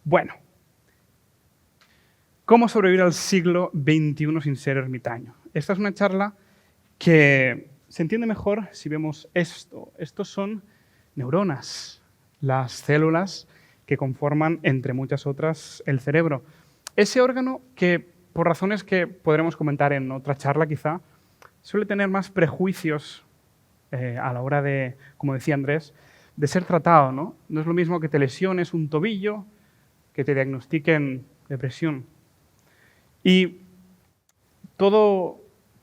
Bueno, ¿cómo sobrevivir al siglo XXI sin ser ermitaño? Esta es una charla que se entiende mejor si vemos esto. Estos son neuronas, las células que conforman, entre muchas otras, el cerebro. Ese órgano que, por razones que podremos comentar en otra charla quizá, suele tener más prejuicios a la hora de, como decía Andrés, de ser tratado, ¿no? No es lo mismo que te lesiones un tobillo, que te diagnostiquen depresión. Y toda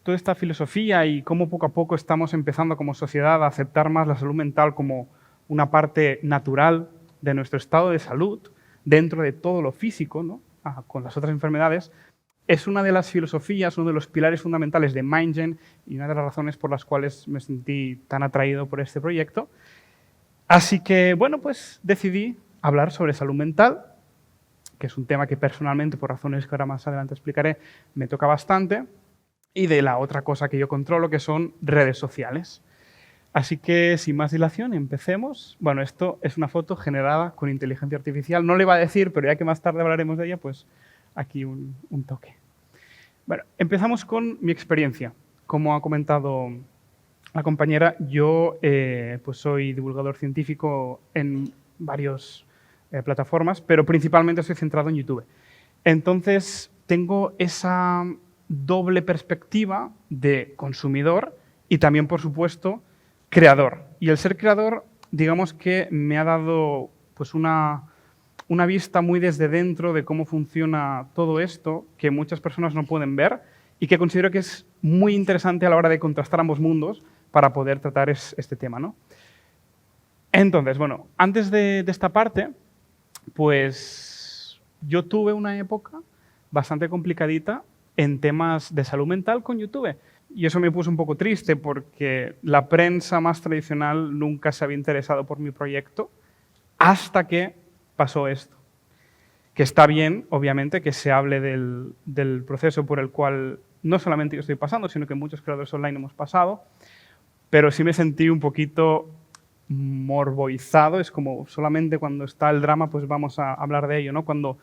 esta filosofía y cómo poco a poco estamos empezando como sociedad a aceptar más la salud mental como una parte natural de nuestro estado de salud, dentro de todo lo físico, ¿no? Con las otras enfermedades, es una de las filosofías, uno de los pilares fundamentales de MindGen y una de las razones por las cuales me sentí tan atraído por este proyecto. Así que, bueno, pues decidí hablar sobre salud mental, que es un tema que personalmente, por razones que ahora más adelante explicaré, me toca bastante, y de la otra cosa que yo controlo, que son redes sociales. Así que, sin más dilación, empecemos. Bueno, esto es una foto generada con inteligencia artificial. No le iba a decir, pero ya que más tarde hablaremos de ella, pues aquí un toque. Bueno, empezamos con mi experiencia. Como ha comentado la compañera, yo pues soy divulgador científico en varias plataformas, pero principalmente estoy centrado en YouTube. Entonces, tengo esa doble perspectiva de consumidor y también, por supuesto, creador. Y el ser creador, digamos que me ha dado pues una vista muy desde dentro de cómo funciona todo esto, que muchas personas no pueden ver y que considero que es muy interesante a la hora de contrastar ambos mundos para poder tratar este tema, ¿no? Entonces, bueno, antes de esta parte, pues yo tuve una época bastante complicadita en temas de salud mental con YouTube. Y eso me puso un poco triste porque la prensa más tradicional nunca se había interesado por mi proyecto hasta que pasó esto. Que está bien, obviamente, que se hable del proceso por el cual no solamente yo estoy pasando, sino que muchos creadores online hemos pasado, pero sí me sentí un poquito morboizado. Es como solamente cuando está el drama pues vamos a hablar de ello, ¿no? Cuando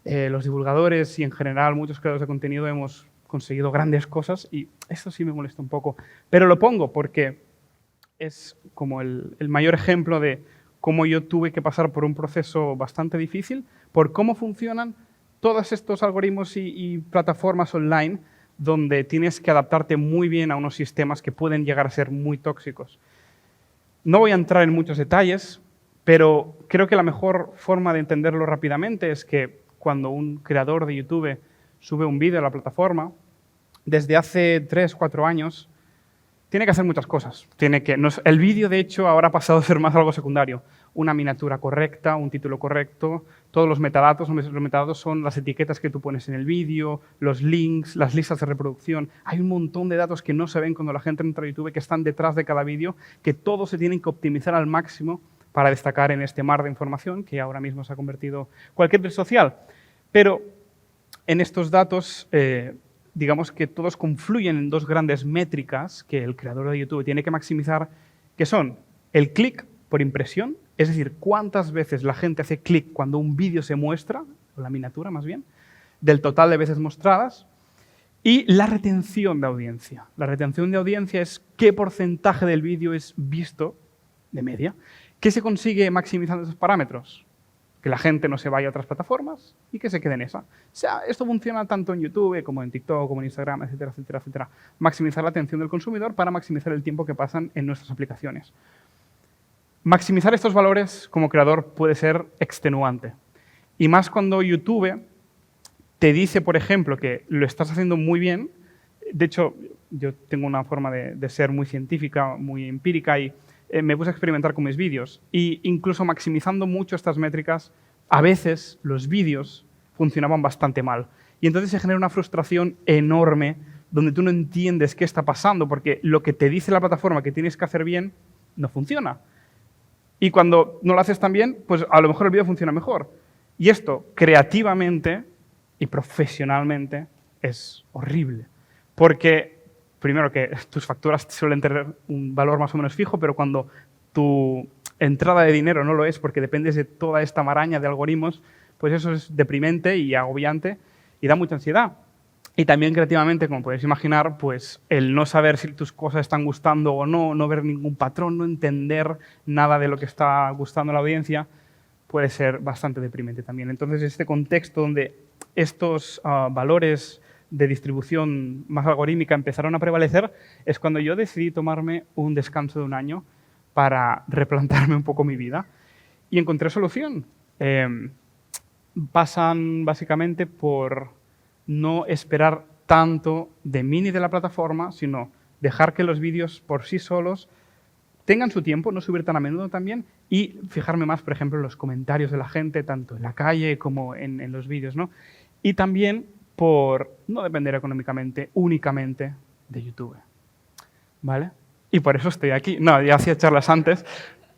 los divulgadores y en general muchos creadores de contenido hemos conseguido grandes cosas y esto sí me molesta un poco. Pero lo pongo porque es como el mayor ejemplo de cómo yo tuve que pasar por un proceso bastante difícil, por cómo funcionan todos estos algoritmos y plataformas online donde tienes que adaptarte muy bien a unos sistemas que pueden llegar a ser muy tóxicos. No voy a entrar en muchos detalles, pero creo que la mejor forma de entenderlo rápidamente es que cuando un creador de YouTube sube un vídeo a la plataforma, desde hace 3 o 4 años, tiene que hacer muchas cosas. El vídeo, de hecho, ahora ha pasado a ser más algo secundario. Una miniatura correcta, un título correcto, todos los metadatos. Los metadatos son las etiquetas que tú pones en el vídeo, los links, las listas de reproducción. Hay un montón de datos que no se ven cuando la gente entra a YouTube, que están detrás de cada vídeo, que todos se tienen que optimizar al máximo para destacar en este mar de información que ahora mismo se ha convertido cualquier red social. Pero en estos datos, digamos que todos confluyen en dos grandes métricas que el creador de YouTube tiene que maximizar, que son el clic por impresión, es decir, cuántas veces la gente hace clic cuando un vídeo se muestra, o la miniatura más bien, del total de veces mostradas, y la retención de audiencia. La retención de audiencia es qué porcentaje del vídeo es visto de media. ¿Qué se consigue maximizando esos parámetros? Que la gente no se vaya a otras plataformas y que se quede en esa. O sea, esto funciona tanto en YouTube como en TikTok, como en Instagram, etcétera, etcétera, etcétera. Maximizar la atención del consumidor para maximizar el tiempo que pasan en nuestras aplicaciones. Maximizar estos valores como creador puede ser extenuante. Y más cuando YouTube te dice, por ejemplo, que lo estás haciendo muy bien. De hecho, yo tengo una forma de ser muy científica, muy empírica y me puse a experimentar con mis vídeos. Y incluso maximizando mucho estas métricas, a veces los vídeos funcionaban bastante mal. Y entonces se genera una frustración enorme donde tú no entiendes qué está pasando porque lo que te dice la plataforma que tienes que hacer bien no funciona. Y cuando no lo haces tan bien, pues a lo mejor el vídeo funciona mejor. Y esto, creativamente y profesionalmente, es horrible. Porque, primero, que tus facturas suelen tener un valor más o menos fijo, pero cuando tu entrada de dinero no lo es porque dependes de toda esta maraña de algoritmos, pues eso es deprimente y agobiante y da mucha ansiedad. Y también creativamente, como podéis imaginar, pues el no saber si tus cosas están gustando o no, no ver ningún patrón, no entender nada de lo que está gustando a la audiencia, puede ser bastante deprimente también. Entonces, este contexto donde estos valores de distribución más algorítmica empezaron a prevalecer, es cuando yo decidí tomarme un descanso de un año para replantearme un poco mi vida y encontré solución. Pasan básicamente por no esperar tanto de mí ni de la plataforma, sino dejar que los vídeos por sí solos tengan su tiempo, no subir tan a menudo también, y fijarme más, por ejemplo, en los comentarios de la gente, tanto en la calle como en los vídeos, ¿no? Y también por no depender económicamente únicamente de YouTube, ¿vale? Y por eso estoy aquí. No, ya hacía charlas antes,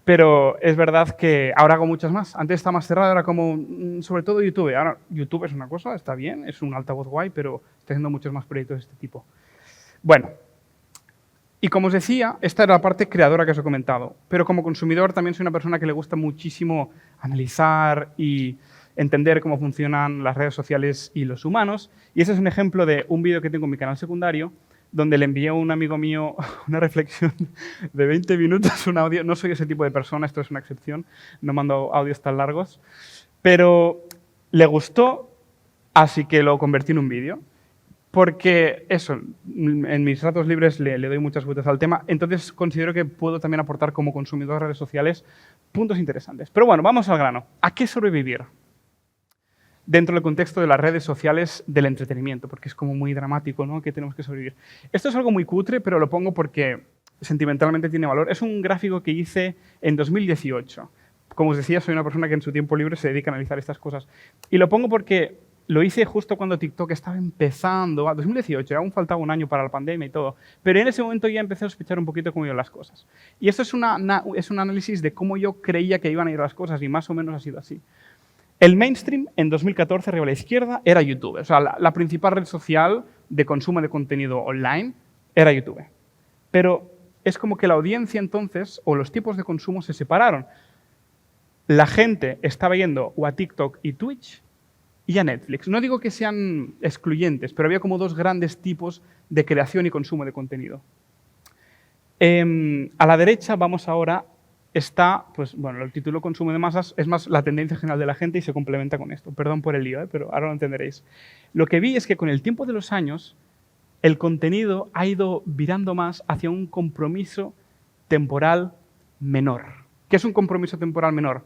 pero es verdad que ahora hago muchas más. Antes estaba más cerrado, ahora como sobre todo YouTube. Ahora YouTube es una cosa, está bien, es un altavoz guay, pero estoy haciendo muchos más proyectos de este tipo. Bueno, y como os decía, esta era la parte creadora que os he comentado. Pero como consumidor también soy una persona que le gusta muchísimo analizar y entender cómo funcionan las redes sociales y los humanos. Y ese es un ejemplo de un vídeo que tengo en mi canal secundario, donde le envié a un amigo mío una reflexión de 20 minutos, un audio. No soy ese tipo de persona, esto es una excepción, no mando audios tan largos, pero le gustó, así que lo convertí en un vídeo. Porque eso, en mis ratos libres le doy muchas vueltas al tema, entonces considero que puedo también aportar como consumidor de redes sociales puntos interesantes. Pero bueno, vamos al grano. ¿A qué sobrevivir? Dentro del contexto de las redes sociales del entretenimiento, porque es como muy dramático, ¿no?, que tenemos que sobrevivir. Esto es algo muy cutre, pero lo pongo porque sentimentalmente tiene valor. Es un gráfico que hice en 2018. Como os decía, soy una persona que en su tiempo libre se dedica a analizar estas cosas. Y lo pongo porque lo hice justo cuando TikTok estaba empezando, 2018, aún faltaba un año para la pandemia y todo, pero en ese momento ya empecé a sospechar un poquito cómo iban las cosas. Y esto es un análisis de cómo yo creía que iban a ir las cosas y más o menos ha sido así. El mainstream en 2014, arriba a la izquierda, era YouTube. O sea, la principal red social de consumo de contenido online era YouTube. Pero es como que la audiencia entonces, o los tipos de consumo se separaron. La gente estaba yendo o a TikTok y Twitch y a Netflix. No digo que sean excluyentes, pero había como dos grandes tipos de creación y consumo de contenido. A la derecha vamos ahora, está, pues bueno, el título consumo de masas es más la tendencia general de la gente y se complementa con esto. Perdón por el lío, pero ahora lo entenderéis. Lo que vi es que con el tiempo de los años, el contenido ha ido virando más hacia un compromiso temporal menor. ¿Qué es un compromiso temporal menor?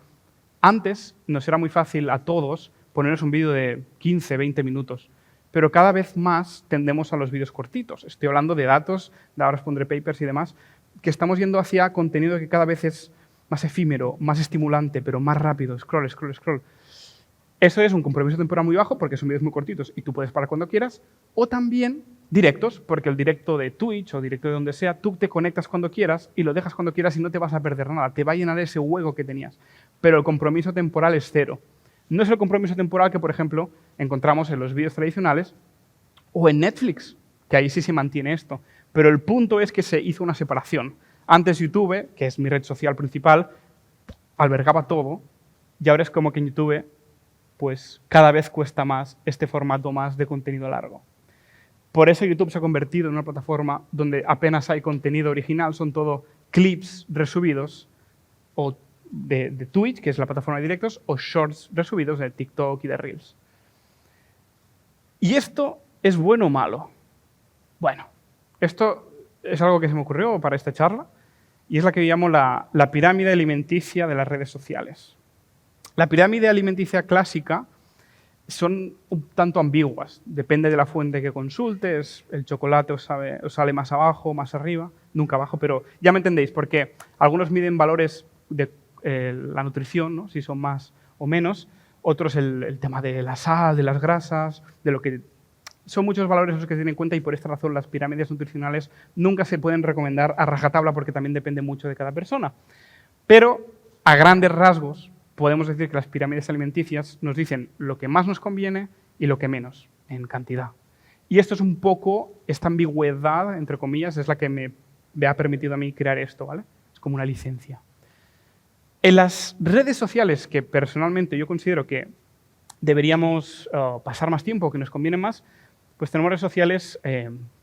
Antes nos era muy fácil a todos ponernos un vídeo de 15, 20 minutos, pero cada vez más tendemos a los vídeos cortitos. Estoy hablando de datos, de ahora os pondré papers y demás, que estamos yendo hacia contenido que cada vez es más efímero, más estimulante, pero más rápido, scroll, scroll, scroll. Eso es un compromiso temporal muy bajo porque son vídeos muy cortitos y tú puedes parar cuando quieras, o también directos, porque el directo de Twitch o directo de donde sea, tú te conectas cuando quieras y lo dejas cuando quieras y no te vas a perder nada, te va a llenar ese hueco que tenías. Pero el compromiso temporal es cero. No es el compromiso temporal que, por ejemplo, encontramos en los vídeos tradicionales o en Netflix, que ahí sí se mantiene esto. Pero el punto es que se hizo una separación. Antes YouTube, que es mi red social principal, albergaba todo, y ahora es como que en YouTube pues cada vez cuesta más este formato más de contenido largo. Por eso YouTube se ha convertido en una plataforma donde apenas hay contenido original, son todo clips resubidos o de Twitch, que es la plataforma de directos, o shorts resubidos de TikTok y de Reels. ¿Y esto es bueno o malo? Bueno, esto es algo que se me ocurrió para esta charla y es la que llamo la pirámide alimenticia de las redes sociales. La pirámide alimenticia clásica son un tanto ambiguas, depende de la fuente que consultes, el chocolate os sale más abajo, más arriba, nunca abajo, pero ya me entendéis, porque algunos miden valores de la nutrición, ¿no?, si son más o menos, otros el tema de la sal, de las grasas, de lo que... Son muchos valores los que se tienen en cuenta y por esta razón las pirámides nutricionales nunca se pueden recomendar a rajatabla porque también depende mucho de cada persona. Pero a grandes rasgos podemos decir que las pirámides alimenticias nos dicen lo que más nos conviene y lo que menos, en cantidad. Y esto es un poco, esta ambigüedad, entre comillas, es la que me ha permitido a mí crear esto, ¿vale? Es como una licencia. En las redes sociales, que personalmente yo considero que deberíamos pasar más tiempo, que nos conviene más, pues tenemos redes sociales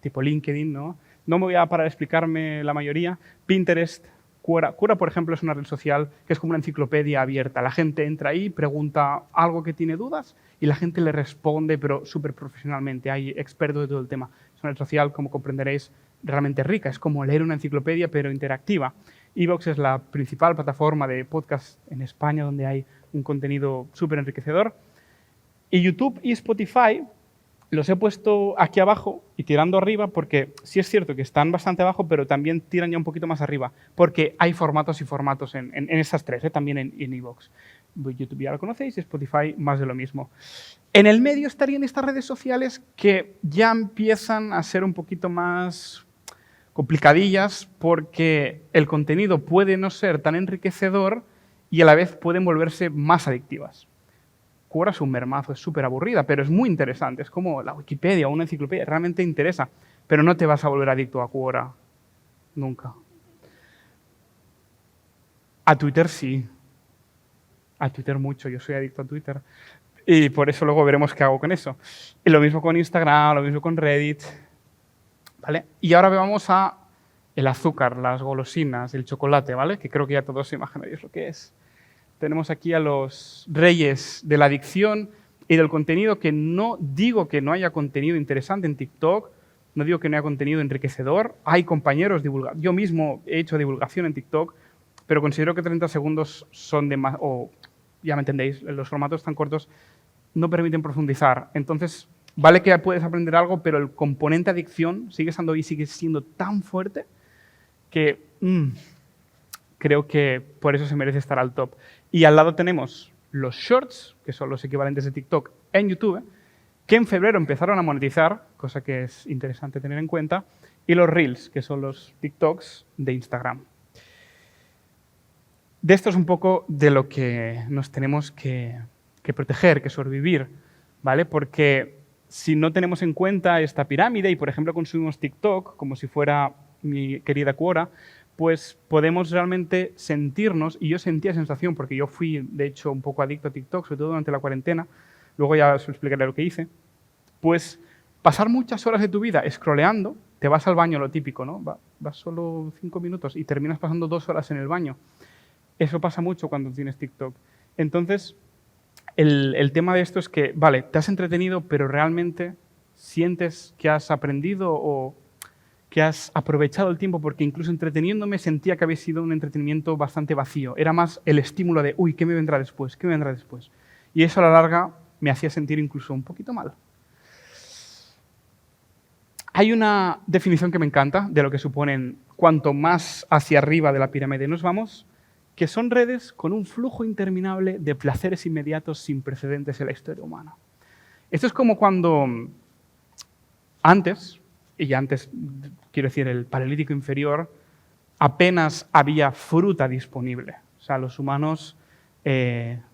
tipo LinkedIn, ¿no? No me voy a parar a explicarme la mayoría. Pinterest, Quora. Quora, por ejemplo, es una red social que es como una enciclopedia abierta. La gente entra ahí, pregunta algo que tiene dudas y la gente le responde, pero súper profesionalmente. Hay expertos de todo el tema. Es una red social, como comprenderéis, realmente rica. Es como leer una enciclopedia, pero interactiva. Evox es la principal plataforma de podcast en España donde hay un contenido súper enriquecedor. Y YouTube y Spotify los he puesto aquí abajo y tirando arriba porque sí es cierto que están bastante abajo, pero también tiran ya un poquito más arriba porque hay formatos y formatos en estas tres, también en Evox. YouTube ya lo conocéis y Spotify más de lo mismo. En el medio estarían estas redes sociales que ya empiezan a ser un poquito más complicadillas porque el contenido puede no ser tan enriquecedor y a la vez pueden volverse más adictivas. Quora es un mermazo, es súper aburrida, pero es muy interesante. Es como la Wikipedia o una enciclopedia, realmente interesa, pero no te vas a volver adicto a Quora. Nunca. A Twitter sí. A Twitter mucho, yo soy adicto a Twitter. Y por eso luego veremos qué hago con eso. Y lo mismo con Instagram, lo mismo con Reddit. ¿Vale? Y ahora vamos a el azúcar, las golosinas, el chocolate, ¿vale? Que creo que ya todos se imaginaréis lo que es. Tenemos aquí a los reyes de la adicción y del contenido, que no digo que no haya contenido interesante en TikTok, no digo que no haya contenido enriquecedor, hay compañeros divulgadores, yo mismo he hecho divulgación en TikTok, pero considero que 30 segundos son de más, o ya me entendéis, los formatos tan cortos no permiten profundizar. Entonces, vale que puedes aprender algo, pero el componente adicción sigue estando ahí, sigue siendo tan fuerte que creo que por eso se merece estar al top. Y al lado tenemos los shorts, que son los equivalentes de TikTok en YouTube, que en febrero empezaron a monetizar, cosa que es interesante tener en cuenta, y los reels, que son los TikToks de Instagram. De esto es un poco de lo que nos tenemos que proteger, que sobrevivir, ¿vale? Porque si no tenemos en cuenta esta pirámide y, por ejemplo, consumimos TikTok como si fuera mi querida Quora, pues podemos realmente sentirnos, y yo sentía sensación, porque yo fui, de hecho, un poco adicto a TikTok, sobre todo durante la cuarentena, luego ya os explicaré lo que hice, pues pasar muchas horas de tu vida scrolleando, te vas al baño, lo típico, ¿no? Vas solo 5 minutos y terminas pasando 2 horas en el baño. Eso pasa mucho cuando tienes TikTok. Entonces, el tema de esto es que, vale, te has entretenido, pero realmente sientes que has aprendido o que has aprovechado el tiempo, porque incluso entreteniéndome sentía que había sido un entretenimiento bastante vacío. Era más el estímulo de, uy, ¿qué me vendrá después? ¿Qué me vendrá después? Y eso a la larga me hacía sentir incluso un poquito mal. Hay una definición que me encanta de lo que suponen cuanto más hacia arriba de la pirámide nos vamos, que son redes con un flujo interminable de placeres inmediatos sin precedentes en la historia humana. Esto es como cuando antes, quiero decir, el Paleolítico inferior, apenas había fruta disponible. O sea, los humanos,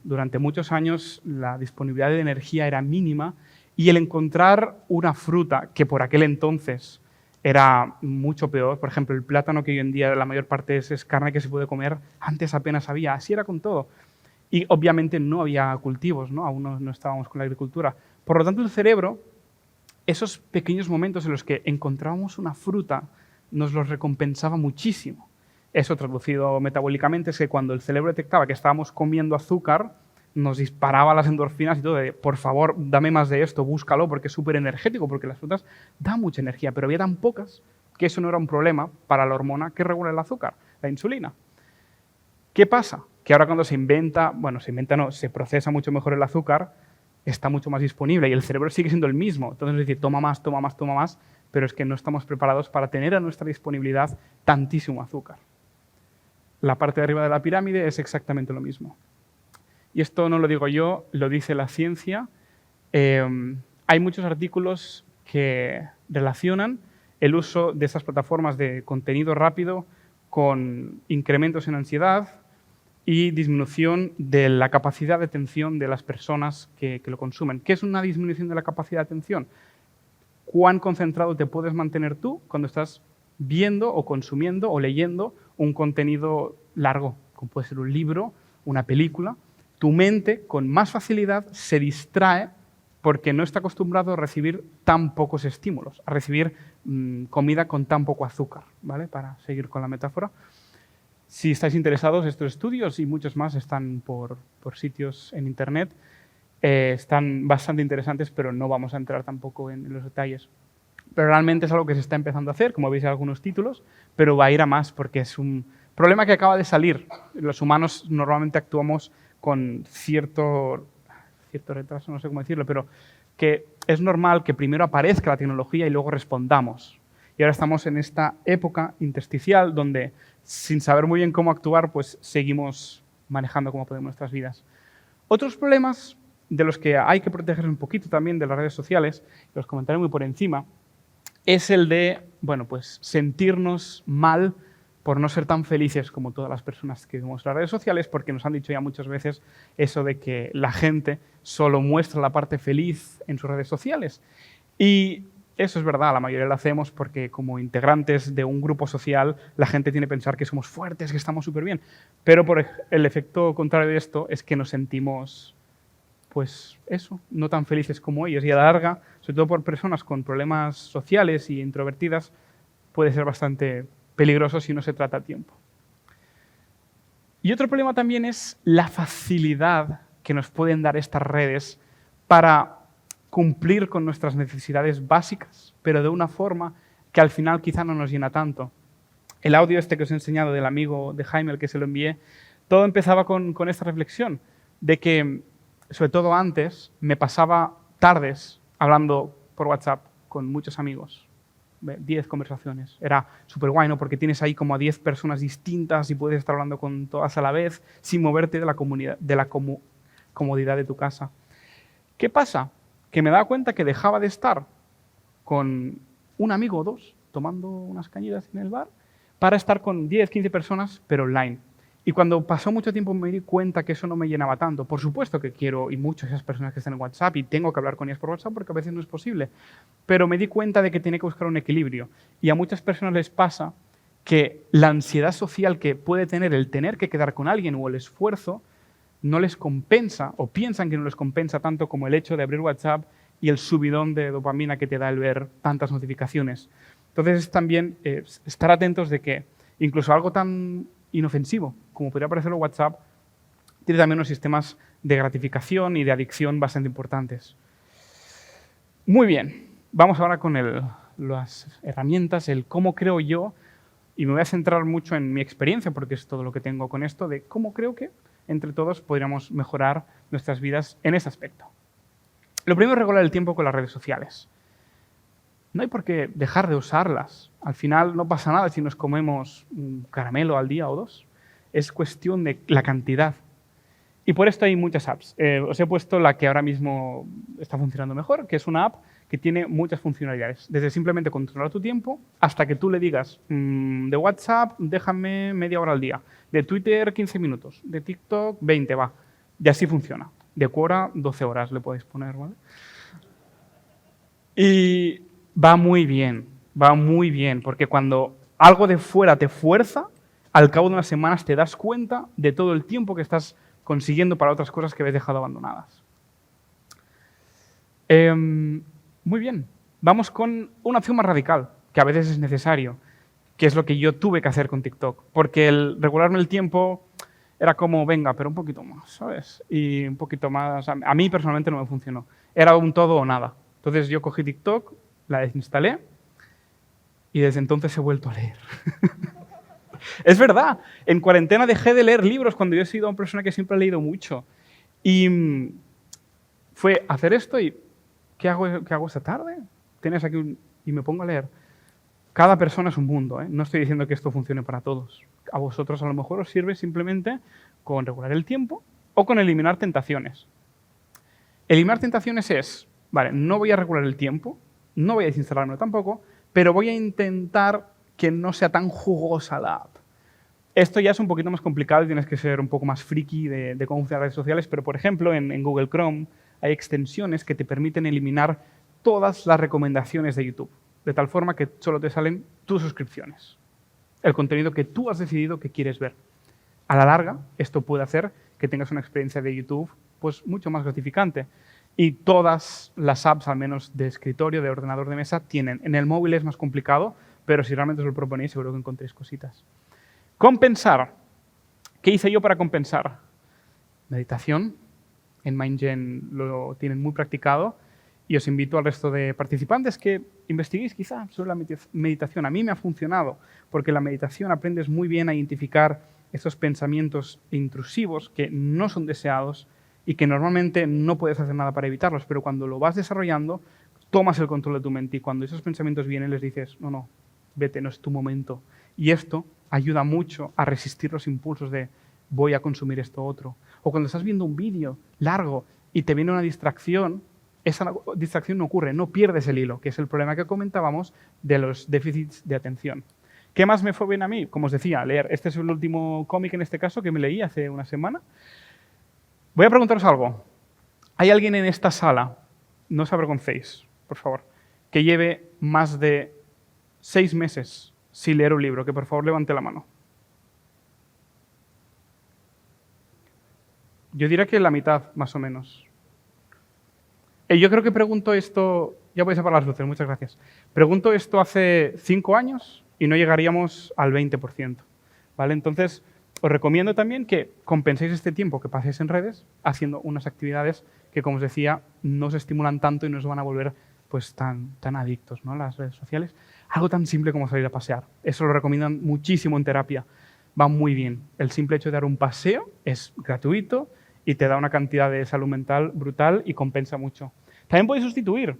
durante muchos años, la disponibilidad de energía era mínima y el encontrar una fruta que por aquel entonces era mucho peor, por ejemplo, el plátano, que hoy en día la mayor parte es carne que se puede comer, antes apenas había, así era con todo. Y obviamente no había cultivos, ¿no? Aún no estábamos con la agricultura. Por lo tanto, el cerebro, esos pequeños momentos en los que encontrábamos una fruta, nos los recompensaba muchísimo. Eso, traducido metabólicamente, es que cuando el cerebro detectaba que estábamos comiendo azúcar, nos disparaba las endorfinas y todo, de, por favor, dame más de esto, búscalo, porque es súper energético, porque las frutas dan mucha energía, pero había tan pocas que eso no era un problema para la hormona que regula el azúcar, la insulina. ¿Qué pasa? Que ahora cuando se procesa mucho mejor el azúcar, está mucho más disponible y el cerebro sigue siendo el mismo. Entonces, es decir, toma más, pero es que no estamos preparados para tener a nuestra disponibilidad tantísimo azúcar. La parte de arriba de la pirámide es exactamente lo mismo. Y esto no lo digo yo, lo dice la ciencia. Hay muchos artículos que relacionan el uso de estas plataformas de contenido rápido con incrementos en ansiedad y disminución de la capacidad de atención de las personas que lo consumen. ¿Qué es una disminución de la capacidad de atención? ¿Cuán concentrado te puedes mantener tú cuando estás viendo o consumiendo o leyendo un contenido largo, como puede ser un libro, una película? tu mente con más facilidad se distrae porque no está acostumbrado a recibir tan pocos estímulos, a recibir comida con tan poco azúcar, ¿vale? Para seguir con la metáfora. Si estáis interesados, estos estudios y muchos más están por sitios en Internet. Están bastante interesantes, pero no vamos a entrar tampoco en los detalles. Pero realmente es algo que se está empezando a hacer, como veis en algunos títulos, pero va a ir a más porque es un problema que acaba de salir. Los humanos normalmente actuamos con cierto retraso, no sé cómo decirlo, pero que es normal que primero aparezca la tecnología y luego respondamos. Y ahora estamos en esta época intersticial donde, sin saber muy bien cómo actuar, pues seguimos manejando como podemos nuestras vidas. Otros problemas de los que hay que protegerse un poquito también de las redes sociales, los comentaré muy por encima, es el de, bueno, pues sentirnos mal por no ser tan felices como todas las personas que vemos en las redes sociales, porque nos han dicho ya muchas veces eso de que la gente solo muestra la parte feliz en sus redes sociales. Y eso es verdad, la mayoría lo hacemos porque como integrantes de un grupo social la gente tiene que pensar que somos fuertes, que estamos súper bien. Pero por el efecto contrario de esto es que nos sentimos, pues eso, no tan felices como ellos. Y a la larga, sobre todo por personas con problemas sociales y introvertidas, puede ser bastante peligroso si no se trata a tiempo. Y otro problema también es la facilidad que nos pueden dar estas redes para cumplir con nuestras necesidades básicas, pero de una forma que al final quizá no nos llena tanto. El audio este que os he enseñado del amigo de Jaime, al que se lo envié, todo empezaba con esta reflexión de que, sobre todo antes, me pasaba tardes hablando por WhatsApp con muchos amigos. 10 conversaciones. Era súper guay, ¿no? Porque tienes ahí como a 10 personas distintas y puedes estar hablando con todas a la vez sin moverte de la comodidad de tu casa. ¿Qué pasa? Que me daba cuenta que dejaba de estar con un amigo o dos tomando unas cañitas en el bar para estar con 10, 15 personas, pero online. Y cuando pasó mucho tiempo me di cuenta que eso no me llenaba tanto. Por supuesto que quiero y mucho a esas personas que están en WhatsApp y tengo que hablar con ellas por WhatsApp porque a veces no es posible. Pero me di cuenta de que tenía que buscar un equilibrio. Y a muchas personas les pasa que la ansiedad social que puede tener el tener que quedar con alguien o el esfuerzo no les compensa o piensan que no les compensa tanto como el hecho de abrir WhatsApp y el subidón de dopamina que te da el ver tantas notificaciones. Entonces es también estar atentos de que incluso algo tan inofensivo como podría parecerlo WhatsApp tiene también unos sistemas de gratificación y de adicción bastante importantes. Muy bien, vamos ahora con las herramientas, el cómo creo yo, y me voy a centrar mucho en mi experiencia porque es todo lo que tengo con esto, de cómo creo que entre todos podríamos mejorar nuestras vidas en ese aspecto. Lo primero es regular el tiempo con las redes sociales. No hay por qué dejar de usarlas. Al final no pasa nada si nos comemos un caramelo al día o dos. Es cuestión de la cantidad. Y por esto hay muchas apps. Os he puesto la que ahora mismo está funcionando mejor, que es una app que tiene muchas funcionalidades. Desde simplemente controlar tu tiempo hasta que tú le digas de WhatsApp déjame media hora al día, de Twitter 15 minutos, de TikTok 20, va. Y así funciona. De Quora 12 horas le podéis poner, ¿vale? Y va muy bien, porque cuando algo de fuera te fuerza, al cabo de unas semanas te das cuenta de todo el tiempo que estás consiguiendo para otras cosas que habéis dejado abandonadas. Muy bien, vamos con una opción más radical, que a veces es necesario, que es lo que yo tuve que hacer con TikTok, porque el regularme el tiempo era como, venga, pero un poquito más, ¿sabes? Y un poquito más, a mí personalmente no me funcionó, era un todo o nada. Entonces yo cogí TikTok, la desinstalé y desde entonces he vuelto a leer. Es verdad, en cuarentena dejé de leer libros cuando yo he sido una persona que siempre ha leído mucho. Y fue hacer esto y ¿qué hago esta tarde? Tienes aquí y me pongo a leer. Cada persona es un mundo, ¿eh? No estoy diciendo que esto funcione para todos. A vosotros a lo mejor os sirve simplemente con regular el tiempo o con eliminar tentaciones. Eliminar tentaciones es, vale, no voy a regular el tiempo, no voy a desinstalármelo tampoco, pero voy a intentar que no sea tan jugosa la app. Esto ya es un poquito más complicado y tienes que ser un poco más friki de cómo funcionan las redes sociales, pero por ejemplo en Google Chrome hay extensiones que te permiten eliminar todas las recomendaciones de YouTube, de tal forma que solo te salen tus suscripciones, el contenido que tú has decidido que quieres ver. a la larga esto puede hacer que tengas una experiencia de YouTube pues mucho más gratificante. Y todas las apps, al menos de escritorio, de ordenador de mesa, tienen. En el móvil es más complicado, pero si realmente os lo proponéis, seguro que encontréis cositas. Compensar. ¿Qué hice yo para compensar? Meditación. En MindGen lo tienen muy practicado. Y os invito al resto de participantes que investiguéis quizá sobre la meditación. A mí me ha funcionado, porque la meditación aprendes muy bien a identificar esos pensamientos intrusivos que no son deseados y que normalmente no puedes hacer nada para evitarlos, pero cuando lo vas desarrollando, tomas el control de tu mente y cuando esos pensamientos vienen les dices, no, vete, no es tu momento. Y esto ayuda mucho a resistir los impulsos de voy a consumir esto otro. O cuando estás viendo un vídeo largo y te viene una distracción, esa distracción no ocurre, no pierdes el hilo, que es el problema que comentábamos de los déficits de atención. ¿Qué más me fue bien a mí? Como os decía, leer. Este es el último cómic en este caso que me leí hace una semana. Voy a preguntaros algo. ¿Hay alguien en esta sala, no os avergoncéis, por favor, que lleve más de 6 meses sin leer un libro? Que por favor levante la mano. Yo diría que la mitad, más o menos. Yo creo que pregunto esto, ya podéis apagar las luces, muchas gracias. Pregunto esto hace 5 años y no llegaríamos al 20%. ¿Vale? Entonces, os recomiendo también que compenséis este tiempo que paséis en redes haciendo unas actividades que, como os decía, no os estimulan tanto y no os van a volver pues, tan adictos, ¿no? Las redes sociales. Algo tan simple como salir a pasear. Eso lo recomiendan muchísimo en terapia. Va muy bien. El simple hecho de dar un paseo es gratuito y te da una cantidad de salud mental brutal y compensa mucho. También podéis sustituir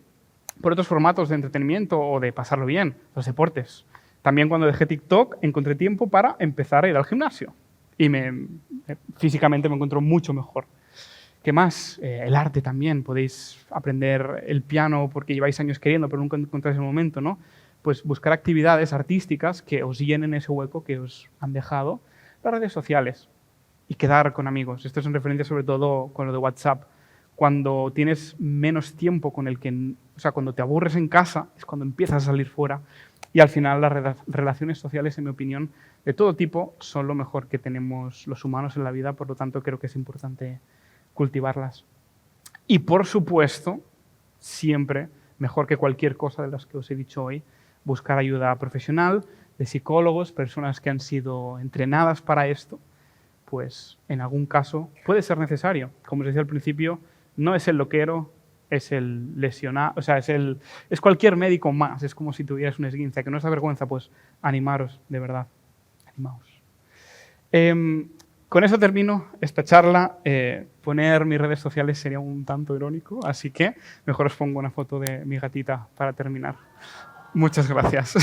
por otros formatos de entretenimiento o de pasarlo bien, los deportes. También cuando dejé TikTok encontré tiempo para empezar a ir al gimnasio y físicamente me encuentro mucho mejor. ¿Qué más? El arte también. Podéis aprender el piano porque lleváis años queriendo, pero nunca encontráis el momento, ¿no? Pues buscar actividades artísticas que os llenen ese hueco que os han dejado las redes sociales. Y quedar con amigos. Esto es en referencia sobre todo con lo de WhatsApp. Cuando tienes menos tiempo con el que... O sea, cuando te aburres en casa es cuando empiezas a salir fuera. Y al final las relaciones sociales, en mi opinión, de todo tipo, son lo mejor que tenemos los humanos en la vida. Por lo tanto, creo que es importante cultivarlas. Y por supuesto, siempre, mejor que cualquier cosa de las que os he dicho hoy, buscar ayuda profesional, de psicólogos, personas que han sido entrenadas para esto, pues en algún caso puede ser necesario. Como os decía al principio, no es el loquero, es el lesionado, o sea, es cualquier médico más, es como si tuvieras un esguince, que no os da vergüenza, pues animaros, de verdad, animaos. Con eso termino esta charla. Poner mis redes sociales sería un tanto irónico, así que mejor os pongo una foto de mi gatita para terminar. Muchas gracias.